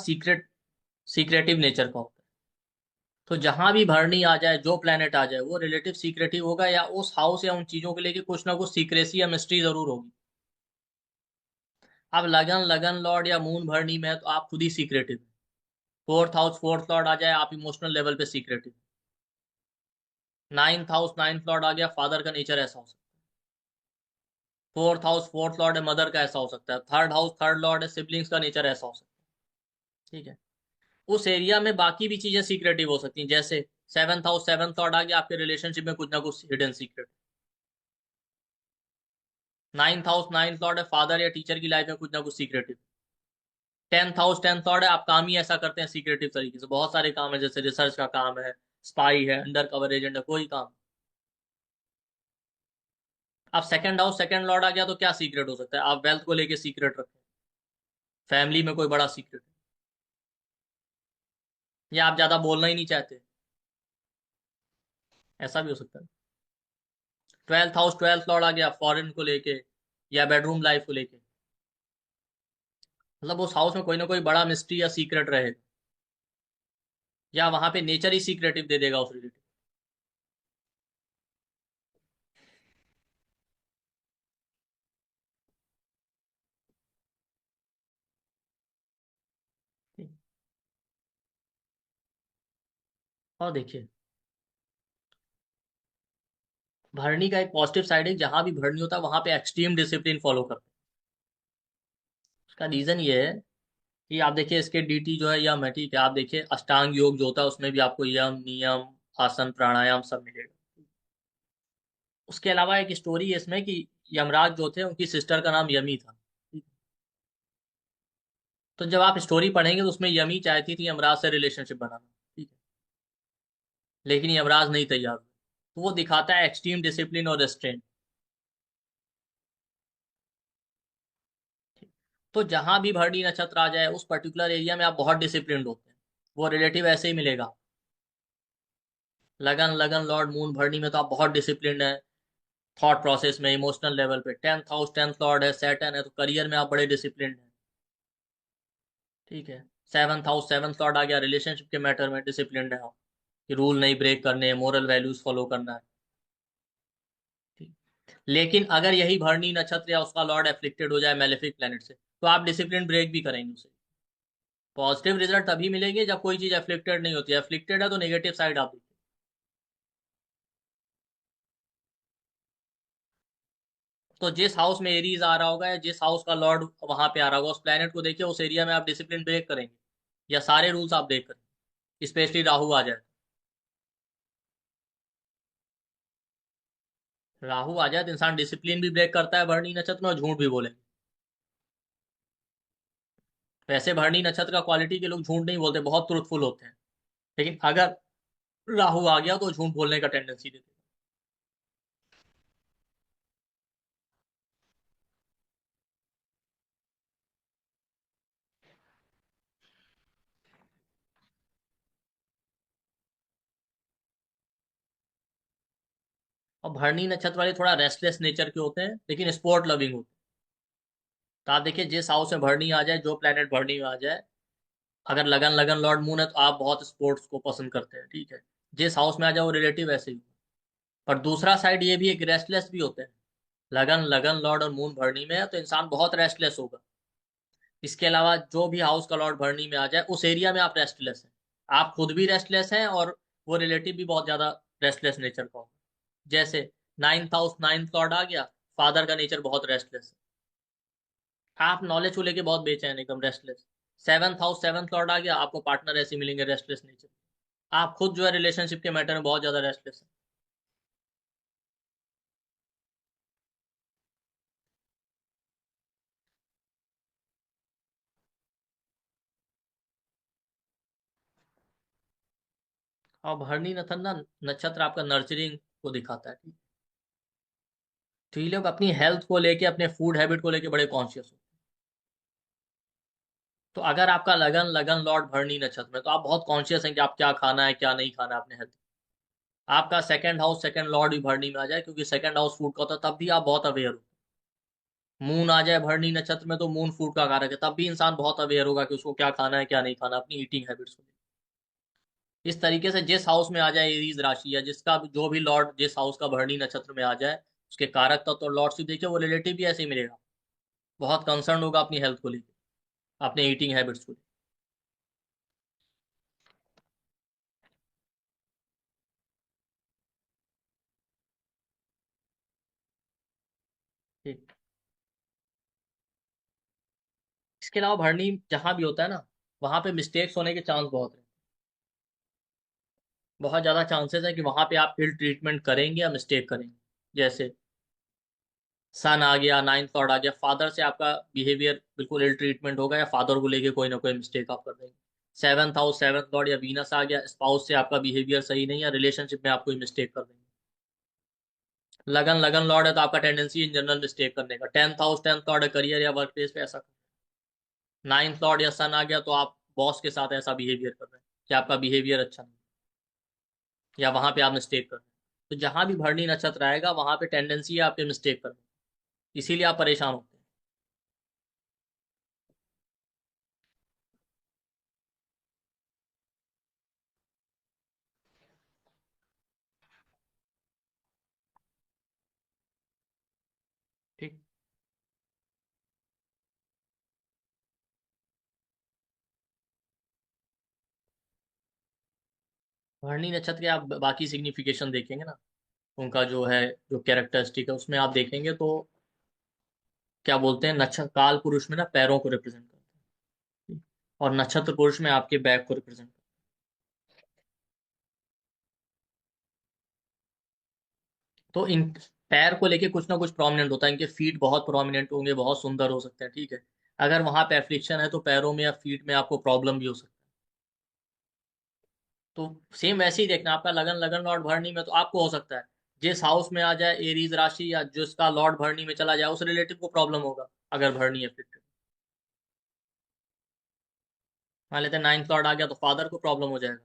सीक्रेटिव नेचर का होता है। तो जहां भी भरणी आ जाए, जो प्लेनेट आ जाए, वो रिलेटिव सीक्रेटिव होगा, या उस हाउस या उन चीजों को लेके कुछ ना कुछ सीक्रेसी या मिस्ट्री जरूर होगी। अब लगन लगन लॉर्ड या मून भरणी में है तो आप खुद ही secretive. 4th house, 4th lord आ जाए, आप इमोशनल लेवल पे secretive. 9th house, 9th lord आ गया, फादर का नेचर ऐसा हो सकता है। 4th हाउस, 4th लॉर्ड है, मदर का ऐसा हो सकता है। 3rd हाउस, 3rd लॉर्ड है, सिबलिंग्स का नेचर ऐसा हो सकता है। ठीक है। उस एरिया में बाकी भी चीजें सीक्रेटिव हो सकती हैं, जैसे 7th हाउस, 7th लॉर्ड आ गया, आपके रिलेशनशिप में कुछ ना कुछ hidden secret. 9th house, 9th Lord है, फादर या टीचर की लाइफ में कुछ ना कुछ secretive. 10th house, 10th Lord है, आप काम ही ऐसा करते हैं सीक्रेटिव तरीके से, बहुत सारे काम है, जैसे रिसर्च का काम है, स्पाई है, अंडर कवर एजेंट है, कोई काम। अब सेकंड हाउस, सेकंड लॉर्ड आ गया तो क्या सीक्रेट हो सकता है? आप वेल्थ को लेके सीक्रेट रखें, फैमिली में कोई बड़ा सीक्रेट, या आप ज्यादा बोलना ही नहीं चाहते, ऐसा भी हो सकता है। 12th हाउस, 12th लॉर्ड आ गया, फॉरेन को लेके या बेडरूम लाइफ को लेके, मतलब उस हाउस में कोई ना कोई बड़ा मिस्ट्री या सीक्रेट रहेगा, या वहां पे नेचर ही सीक्रेटिव दे देगा उस रिलेटिव। और देखिए, भरनी का एक पॉजिटिव साइड है, जहां भी भरनी होता है वहां पे एक्सट्रीम डिसिप्लिन फॉलो करते हैं। उसका रीजन ये है कि आप देखिए, इसके डीटी जो है यम है, ठीक है, आप देखिए अष्टांग योग जो होता है उसमें भी आपको यम, नियम, आसन, प्राणायाम सब मिलेगा। उसके अलावा एक स्टोरी है इसमें कि यमराज जो थे उनकी सिस्टर का नाम यमी था। तो जब आप स्टोरी पढ़ेंगे तो उसमें यमी चाहती थी यमराज से रिलेशनशिप बनाना। ठीक है। लेकिन यमराज नहीं तैयार हुआ। तो वो दिखाता है एक्सट्रीम डिसिप्लिन और रेस्ट्रेंट। तो जहां भी भरणी नक्षत्र आ जाए, उस पर्टिकुलर एरिया में आप बहुत डिसिप्लिन होते हैं, वो रिलेटिव ऐसे ही मिलेगा। लगन लगन लॉर्ड मून भरणी में तो आप बहुत डिसिप्लिन है, थॉट प्रोसेस में, इमोशनल लेवल पे। 10th हाउस, 10th लॉर्ड है, सैटर्न है, तो करियर में आप बड़े डिसिप्लिन है। ठीक है। 7th हाउस, 7th लॉर्ड आ गया, रिलेशनशिप के मैटर में डिसिप्लिन है आप। कि रूल नहीं ब्रेक करने, मोरल वैल्यूज फॉलो करना है। ठीक। लेकिन अगर यही भरणी नक्षत्र या उसका लॉर्ड एफ्लिक्टेड हो जाए मेलेफिक प्लेनेट से, तो आप डिसिप्लिन ब्रेक भी करेंगे उसे। पॉजिटिव रिजल्ट तभी मिलेंगे जब कोई चीज एफ्लिक्टेड नहीं होती। एफ्लिक्टेड है तो नेगेटिव साइड आप देखिए। तो जिस हाउस में एरीज आ रहा होगा या जिस हाउस का लॉर्ड वहां पे आ रहा होगा, उस प्लेनेट को देखिए, उस एरिया में आप डिसिप्लिन ब्रेक करेंगे या सारे रूल्स आप ब्रेक करेंगे, स्पेशली राहु आ जाए। राहु आ जाए तो इंसान डिसिप्लिन भी ब्रेक करता है भरणी नक्षत्र में, और झूठ भी बोलेंगे। वैसे भरणी नक्षत्र का क्वालिटी के लोग झूठ नहीं बोलते, बहुत ट्रूथफुल होते हैं। लेकिन अगर राहु आ गया तो झूठ बोलने का टेंडेंसी देते हैं। और भरणी नक्षत्र वाले थोड़ा रेस्टलेस नेचर के होते हैं, लेकिन स्पोर्ट लविंग होते हैं। तो आप देखिए, जिस हाउस में भरणी आ जाए, जो प्लेनेट भरणी में आ जाए, अगर लगन लगन लॉर्ड मून है तो आप बहुत स्पोर्ट्स को पसंद करते हैं, ठीक है। जिस हाउस में आ जाए वो रिलेटिव ऐसे ही। पर दूसरा साइड ये भी एक, रेस्टलेस भी होते हैं। लगन लगन लॉर्ड और मून भरणी में है तो इंसान बहुत रेस्टलेस होगा। इसके अलावा जो भी हाउस का लॉर्ड भरणी में आ जाए, उस एरिया में आप रेस्टलेस हैं। आप खुद भी रेस्टलेस हैं और वो रिलेटिव भी बहुत ज्यादा रेस्टलेस नेचर का होगा। जैसे नाइन्थ हाउस, नाइन्थ लॉर्ड आ गया, फादर का नेचर बहुत रेस्टलेस है। आप नॉलेज को लेके बहुत बेचैन, एकदम restless. Seventh house, seventh lord आ गया, आपको पार्टनर ऐसे मिलेंगे रेस्टलेस नेचर। आप खुद जो है रिलेशनशिप के मैटर में बहुत ज्यादा रेस्टलेस है। और भरणी नथन ना, नक्षत्र आपका नर्चरिंग को दिखाता है, ठीक। तो ये लोग अपनी हेल्थ को लेके, अपने फूड हैबिट को लेके बड़े कॉन्शियस हो। तो अगर आपका लगन लगन लॉर्ड भरणी नक्षत्र में, तो आप बहुत कॉन्शियस हैं कि आप क्या खाना है क्या नहीं खाना है अपने हेल्थ। आपका सेकंड हाउस, सेकंड लॉर्ड भी भरणी में आ जाए, क्योंकि सेकंड हाउस फूड का होता है, तब भी आप बहुत अवेयर हो। मून आ जाए भरणी नक्षत्र में तो मून फूड का कारक है, तब भी इंसान बहुत अवेयर होगा कि उसको क्या खाना है क्या नहीं खाना, अपनी ईटिंग हैबिट्स को। इस तरीके से जिस हाउस में आ जाए एरीज राशि, या जिसका जो भी लॉर्ड जिस हाउस का भरणी नक्षत्र में आ जाए, उसके कारक तत्व तो लॉर्ड से देखिए, वो रिलेटिव भी ऐसे ही मिलेगा। बहुत कंसर्न होगा अपनी हेल्थ को लेकर, अपने ईटिंग हैबिट्स को लेकर। इसके अलावा भरनी जहां भी होता है ना, वहां पे मिस्टेक्स होने के चांस बहुत है। बहुत ज्यादा चांसेस है कि वहां पे आप इल ट्रीटमेंट करेंगे या मिस्टेक करेंगे। जैसे सन आ गया, नाइन्थ लॉर्ड आ गया, फादर से आपका बिहेवियर बिल्कुल इल ट्रीटमेंट होगा, या फादर को लेके कोई ना कोई मिस्टेक आप कर देंगे। सेवंथ हाउस, सेवंथ लॉर्ड या वीनस आ गया, स्पाउस से आपका बिहेवियर सही नहीं, या रिलेशनशिप में आप कोई मिस्टेक कर देंगे। लगन लगन लॉर्ड है तो आपका टेंडेंसी इन जनरल मिस्टेक करने का। टेंथ हाउस, टेंथ लॉर्ड है, करियर या वर्क प्लेस पे ऐसा। नाइन्थ लॉर्ड या सन आ गया तो आप बॉस के साथ ऐसा बिहेवियर कर रहे हैं कि आपका बिहेवियर अच्छा नहीं, या वहां पे आप मिस्टेक कर रहे हैं। तो जहां भी भरणी नक्षत्र आएगा वहां पे टेंडेंसी है आपके मिस्टेक करने की। इसीलिए आप परेशान होते हैं। ठीक। भरणी नक्षत्र के आप बाकी सिग्निफिकेशन देखेंगे ना, उनका जो है, जो कैरेक्टरिस्टिक है उसमें आप देखेंगे तो क्या बोलते हैं, नक्षत्र काल पुरुष में ना पैरों को रिप्रेजेंट करते हैं, और नक्षत्र पुरुष में आपके बैक को रिप्रेजेंट करते हैं। तो इन पैर को लेके कुछ ना कुछ प्रोमिनेंट होता है, इनके फीट बहुत प्रोमिनेंट होंगे, बहुत सुंदर हो सकते हैं, ठीक है। अगर वहां पे एफ्लिक्शन है तो पैरों में या फीट में आपको प्रॉब्लम भी हो सकता है। तो सेम वैसे ही देखना, आपका लगन लगन लॉर्ड भरनी में तो आपको हो सकता है जिस हाउस में आ जाए एरीज राशि, या जिसका लॉर्ड भरनी में चला जाए, उस रिलेटिव को प्रॉब्लम होगा अगर भरनी अफेक्टेड। मान लेते हैं नाइन्थ लॉर्ड आ गया तो फादर को प्रॉब्लम हो जाएगा।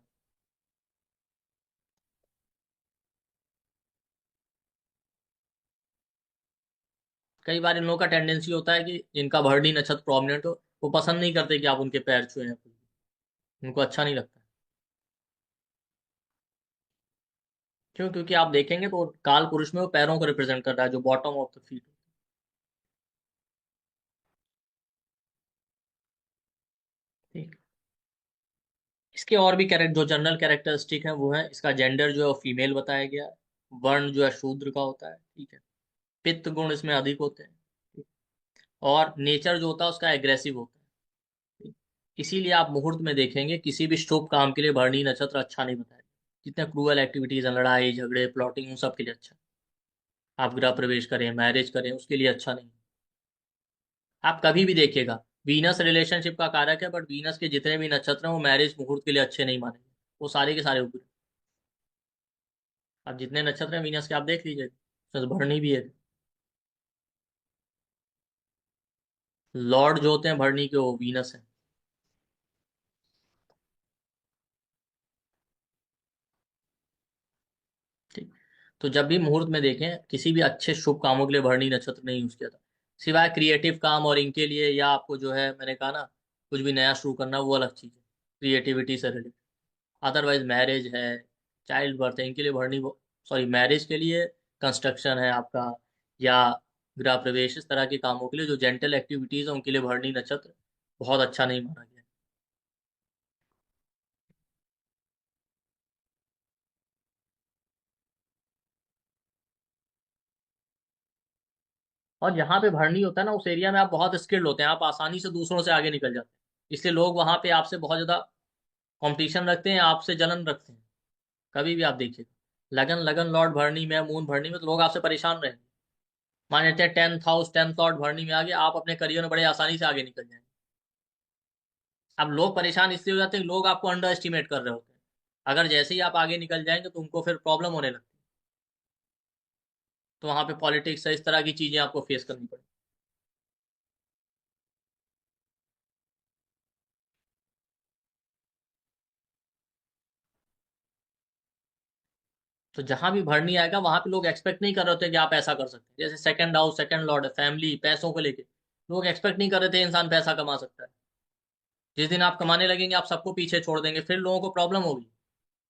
कई बार इन लोगों का टेंडेंसी होता है कि जिनका भरनी नक्षत्र प्रोमिनेंट हो, वो पसंद नहीं करते कि आप उनके पैर छुए हैं, उनको अच्छा नहीं लगता। क्यों? क्योंकि आप देखेंगे तो काल पुरुष में वो पैरों को रिप्रेजेंट कर रहा है, जो बॉटम ऑफ द फीट। ठीक। इसके और भी कैरेक्टर, जो जनरल कैरेक्टरिस्टिक है वो है, इसका जेंडर जो है वो फीमेल बताया गया है। वर्ण जो है शूद्र का होता है। ठीक है। पित्त गुण इसमें अधिक होते हैं। ठीक। और नेचर जो होता है उसका एग्रेसिव होता है। ठीक। इसीलिए आप मुहूर्त में देखेंगे किसी भी शुभ काम के लिए भरणी नक्षत्र अच्छा नहीं बताया। जितने क्रूअल एक्टिविटीज हैं, लड़ाई झगड़े प्लॉटिंग, उन सब के लिए अच्छा है। आप गृह प्रवेश करें, मैरिज करें, उसके लिए अच्छा नहीं। आप कभी भी देखिएगा, वीनस रिलेशनशिप का कारक है, बट वीनस के जितने भी नक्षत्र हैं वो मैरिज मुहूर्त के लिए अच्छे नहीं मानेंगे। वो सारे के सारे ऊपर। आप जितने नक्षत्र हैं वीनस के, आप देख लीजिए, उसमें से भरणी भी है। लॉर्ड जो होते हैं भरणी के, वो वीनस है। ठीक। तो जब भी मुहूर्त में देखें, किसी भी अच्छे शुभ कामों के लिए भरणी नक्षत्र नहीं यूज किया था। सिवाय क्रिएटिव काम और इनके लिए, या आपको जो है मैंने कहा ना, कुछ भी नया शुरू करना, वो अलग चीज है, क्रिएटिविटी से रिलेटेड। अदरवाइज मैरिज है, चाइल्ड बर्थ है, इनके लिए भरनी, सॉरी, मैरिज के लिए, कंस्ट्रक्शन है आपका, या गृह प्रवेश, इस तरह के कामों के लिए जो जेंटल एक्टिविटीज है, उनके लिए भरनी नक्षत्र बहुत अच्छा नहीं माना गया। और जहाँ पे भरनी होता है ना, उस एरिया में आप बहुत स्किल्ड होते हैं, आप आसानी से दूसरों से आगे निकल जाते हैं। इसलिए लोग वहां पे आपसे बहुत ज्यादा कंपटीशन रखते हैं, आपसे जलन रखते हैं। कभी भी आप देखिए, लगन लगन लॉर्ड भरनी में, मून भरनी में, तो लोग आपसे परेशान रहेंगे। मान लेते हैं 10th लॉर्ड भरनी में आ गया, आप अपने करियर में बड़े आसानी से आगे निकल जाएंगे। अब लोग परेशान इसलिए हो जाते हैं कि लोग आपको अंडर एस्टिमेट कर रहे होते हैं। अगर जैसे ही आप आगे निकल जाएंगे तो उनको फिर प्रॉब्लम होने लगती है। तो वहां पे पॉलिटिक्स है, इस तरह की चीजें आपको फेस करनी पड़े। तो जहां भी भरनी आएगा वहां पे लोग एक्सपेक्ट नहीं कर रहे होते कि आप ऐसा कर सकते हैं। जैसे सेकंड हाउस, सेकंड लॉर्ड है, फैमिली, पैसों को लेके लोग एक्सपेक्ट नहीं कर रहे थे इंसान पैसा कमा सकता है। जिस दिन आप कमाने लगेंगे, आप सबको पीछे छोड़ देंगे, फिर लोगों को प्रॉब्लम होगी।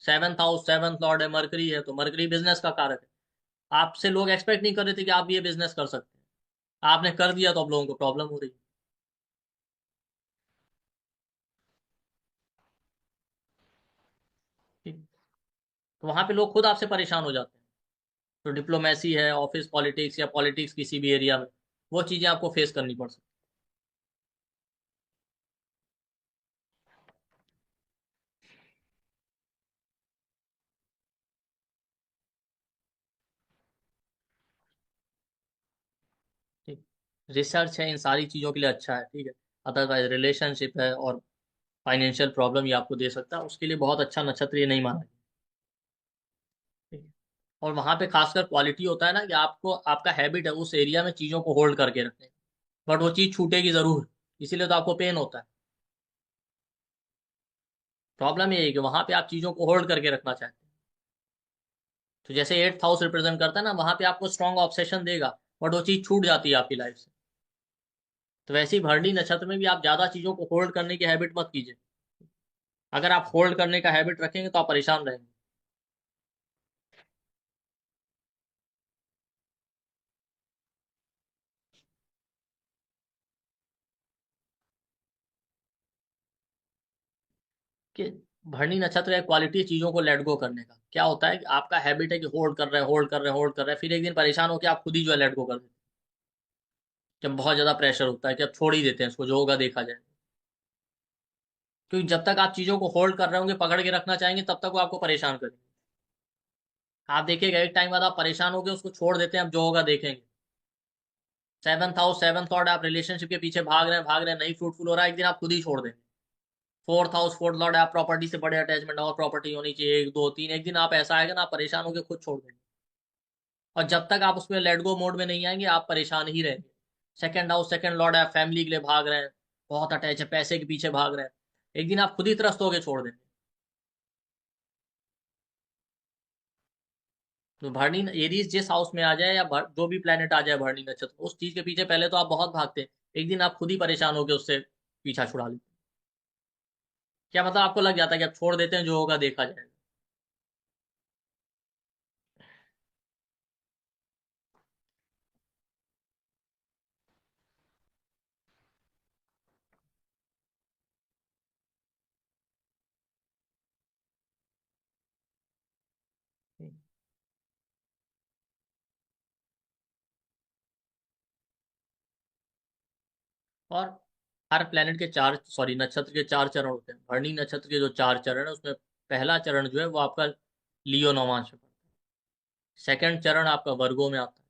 सेवंथ हाउस, सेवंथ लॉर्ड है, मरकरी है, तो मरकरी बिजनेस का कारक है। आपसे लोग एक्सपेक्ट नहीं कर रहे थे कि आप ये बिजनेस कर सकते हैं। आपने कर दिया तो अब लोगों को प्रॉब्लम हो रही है। तो वहां पे लोग खुद आपसे परेशान हो जाते हैं। तो डिप्लोमेसी है, ऑफिस पॉलिटिक्स, या पॉलिटिक्स किसी भी एरिया में, वो चीजें आपको फेस करनी पड़ सकती है। ठीक। रिसर्च है, इन सारी चीजों के लिए अच्छा है। ठीक है। अदरवाइज रिलेशनशिप है और फाइनेंशियल प्रॉब्लम ये आपको दे सकता है, उसके लिए बहुत अच्छा नक्षत्र ये नहीं माना गया। ठीक है। और वहां पे खासकर क्वालिटी होता है ना, कि आपको, आपका हैबिट है उस एरिया में चीजों को होल्ड करके रखने का, बट वो चीज छूटेगी जरूर। इसीलिए तो आपको पेन होता है। प्रॉब्लम ये है कि वहां पे आप चीजों को होल्ड करके रखना चाहते हैं। तो जैसे 8th हाउस रिप्रेजेंट करता है ना, वहां पे आपको स्ट्रॉन्ग ऑब्सेशन देगा, बट वो चीज छूट जाती है आपकी लाइफ से। तो वैसे ही भरणी नक्षत्र में भी आप ज्यादा चीजों को होल्ड करने की हैबिट मत कीजिए। अगर आप होल्ड करने का हैबिट रखेंगे तो आप परेशान रहेंगे। कि भरणी नक्षत्र एक क्वालिटी है चीजों को लेट गो करने का। क्या होता है कि आपका हैबिट है कि होल्ड कर रहे हैं, होल्ड कर रहे हैं, होल्ड कर रहे हैं, फिर एक दिन परेशान होकर आप खुद ही जो है लेट गो कर देते हैं। जब बहुत ज्यादा प्रेशर होता है कि अब छोड़ ही देते हैं इसको, जो होगा देखा जाए। क्योंकि जब तक आप चीजों को होल्ड कर रहे होंगे, पकड़ के रखना चाहेंगे, तब तक वो आपको परेशान करेंगे। आप देखिएगा एक टाइम बाद आप परेशान होगे, उसको छोड़ देते हैं, अब जो होगा देखेंगे। 7th हाउस, 7th लॉर्ड, आप रिलेशनशिप के पीछे भाग रहे हैं, भाग रहे हैं, नहीं फ्रूटफुल हो रहा है, एक दिन आप खुद ही छोड़ देंगे। 4th हाउस, 4th लॉर्ड है, आप प्रॉपर्टी से बड़े अटैचमेंट, और प्रॉपर्टी होनी चाहिए, एक दो तीन, एक दिन आप ऐसा आएगा ना, आप परेशान होकर खुद छोड़ देंगे। और जब तक आप उसमें लेट गो मोड में नहीं आएंगे, आप परेशान ही रहेंगे। सेकंड हाउस, सेकंड लॉर्ड है, आप फैमिली के लिए भाग रहे हैं, बहुत अटैच है, पैसे के पीछे भाग रहे हैं, एक दिन आप खुद ही त्रस्त होकर छोड़ देंगे। तो भरणी एरीज जिस हाउस में आ जाए, या जो भी प्लेनेट आ जाए भरणी नक्षत्र, उस चीज के पीछे पहले तो आप बहुत भागते हैं, एक दिन आप खुद ही परेशान होकर उससे पीछा छुड़ा लेते हैं। क्या मतलब, आपको लग जाता है कि आप छोड़ देते हैं, जो होगा देखा जाएगा। और हर प्लेनेट के चार, सॉरी, नक्षत्र के चार चरण होते हैं। भरणी नक्षत्र के जो चार चरण है उसमें पहला चरण जो है वो आपका लियो नवांश में पड़ता है। सेकंड चरण आपका वर्गो में आता है।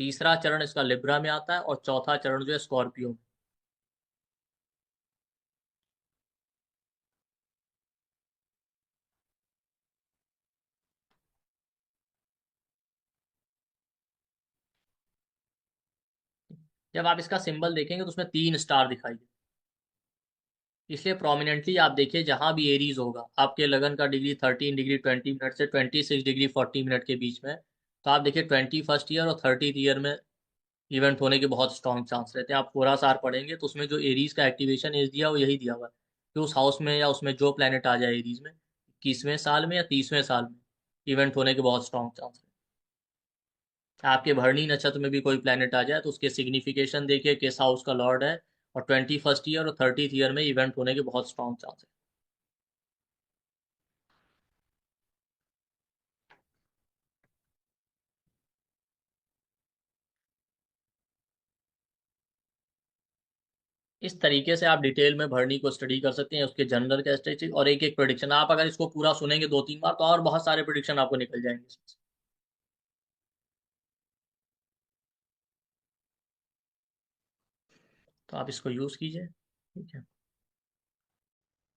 तीसरा चरण इसका लिब्रा में आता है और चौथा चरण जो है स्कॉर्पियो में। जब आप इसका सिंबल देखेंगे तो उसमें तीन स्टार दिखाई दे, इसलिए प्रोमिनेंटली आप देखिए जहां भी एरीज होगा, आपके लगन का डिग्री 13 डिग्री 20 मिनट से 26 डिग्री 40 मिनट के बीच में, तो आप देखिए 21st ईयर और 30th ईयर में इवेंट होने के बहुत स्ट्रॉन्ग चांस रहते हैं। आप पूरा सार पढ़ेंगे तो उसमें जो एरीज का एक्टिवेशन एज दिया वो यही दिया हुआ है कि उस हाउस में या उसमें जो प्लेनेट आ जाए एरीज में 21वें साल में या 30वें साल में इवेंट होने के बहुत स्ट्रॉन्ग चांस है। आपके भरणी नक्षत्र में भी कोई प्लेनेट आ जाए तो उसके सिग्निफिकेशन देखिए किस हाउस का लॉर्ड है, और 21st ईयर और 30th ईयर में इवेंट होने के बहुत स्ट्रॉन्ग चांस है। इस तरीके से आप डिटेल में भरनी को स्टडी कर सकते हैं, उसके जनरल कैरेक्टरिस्टिक और एक एक प्रिडिक्शन। आप अगर इसको पूरा सुनेंगे दो तीन बार तो और बहुत सारे प्रिडिक्शन आपको निकल जाएंगे इसमें से। तो आप इसको यूज कीजिए, ठीक है।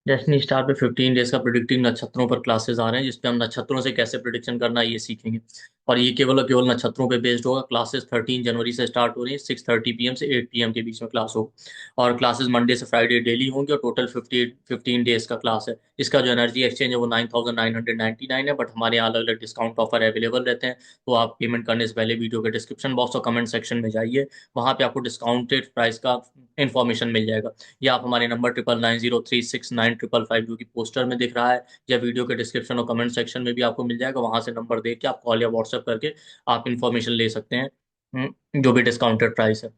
डेस्टिनी स्टार पे 15 डेज का प्रिडिक्टिंग नक्षत्रों पर क्लासेस आ रहे हैं, जिसपे हम नक्षत्रों से कैसे प्रिडिक्शन करना है ये सीखेंगे। और ये केवल और केवल नक्षत्रों पे बेस्ड होगा। क्लासेस 13 जनवरी से स्टार्ट हो रही है। 6:30 PM से 8 PM के बीच में क्लास होगा, और क्लासेस मंडे से फ्राइडे डेली होंगे, और टोटल 15 डेज का क्लास है। इसका जो एनर्जी एक्सचेंज है वो 9,999 है, बट हमारे यहाँ अलग अलग डिस्काउंट ऑफर अवेलेबल रहते हैं। तो आप पेमेंट करने से पहले वीडियो के डिस्क्रिप्शन बॉक्स और कमेंट सेक्शन में जाइए, वहाँ पे आपको डिस्काउंटेड प्राइस का इन्फॉर्मेशन मिल जाएगा। या आप हमारे नंबर 9990369555 जो कि पोस्टर में दिख रहा है, या वीडियो के डिस्क्रिप्शन और कमेंट सेक्शन में भी आपको मिल जाएगा, वहां से नंबर देख के आप कॉल या व्हाट्सएप करके आप इन्फॉर्मेशन ले सकते हैं। जो भी डिस्काउंटेड प्राइस है।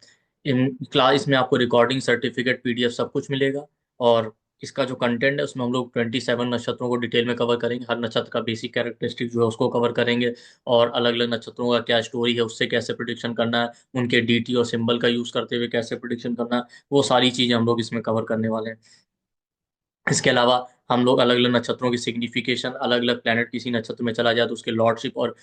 इन क्लास में आपको रिकॉर्डिंग सर्टिफिकेट PDF सब कुछ मिलेगा। और इसका जो कंटेंट है उसमें हम लोग 27 नक्षत्रों को डिटेल में कवर करेंगे। हर नक्षत्र का बेसिक कैरेक्टरिस्टिक जो है उसको कवर करेंगे, और अलग अलग नक्षत्रों का क्या स्टोरी है, उससे कैसे प्रिडिक्शन करना है, उनके DT और सिंबल का यूज करते हुए कैसे प्रिडिक्शन करना है, वो सारी चीजें हम लोग इसमें कवर करने वाले हैं। इसके अलावा हम लोग अलग अलग नक्षत्रों की सिग्निफिकेशन, अलग अलग प्लेनेट किसी नक्षत्र में चला जाए तो उसके लॉर्डशिप और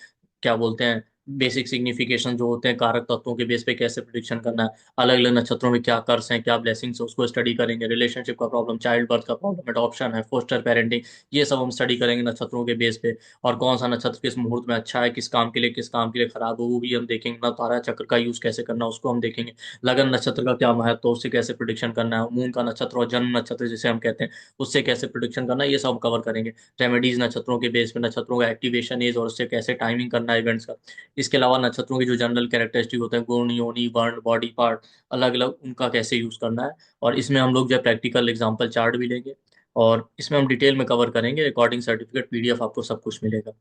क्या बोलते हैं बेसिक सिग्निफिकेशन जो होते हैं कारक तत्वों के बेस पे कैसे प्रिडिक्शन करना है, अलग अलग नक्षत्रों में क्या कर्स हैं क्या ब्लेसिंग्स है उसको स्टडी करेंगे। रिलेशनशिप का प्रॉब्लम, चाइल्ड बर्थ का प्रॉब्लम, एडॉप्शन है, फोस्टर पेरेंटिंग, ये सब हम स्टडी करेंगे नक्षत्रों के बेस पे। और कौन सा नक्षत्र किस मुहूर्त में अच्छा है, किस काम के लिए किस काम के लिए खराब हो, वो भी हम देखेंगे ना। तारा चक्र का यूज कैसे करना है उसको हम देखेंगे। लगन नक्षत्र का क्या महत्व है, उससे कैसे प्रिडिक्शन करना है। मून का नक्षत्र और जन्म नक्षत्र जिसे हम कहते हैं, उससे कैसे प्रोडिक्शन करना है, ये सब कवर करेंगे। रेमेडीज नक्षत्रों के बेस पे, नक्षत्रों का एक्टिवेशन एज और उससे कैसे टाइमिंग करना है इवेंट्स का। इसके अलावा नक्षत्रों की जो जनरल कैरेक्टरिस्टिक होते हैं, गुण, योनि, वर्ण, बॉडी पार्ट, अलग अलग उनका कैसे यूज करना है। और इसमें हम लोग जो प्रैक्टिकल एग्जाम्पल चार्ट भी लेंगे, और इसमें हम डिटेल में कवर करेंगे। रिकॉर्डिंग सर्टिफिकेट PDF आपको सब कुछ मिलेगा।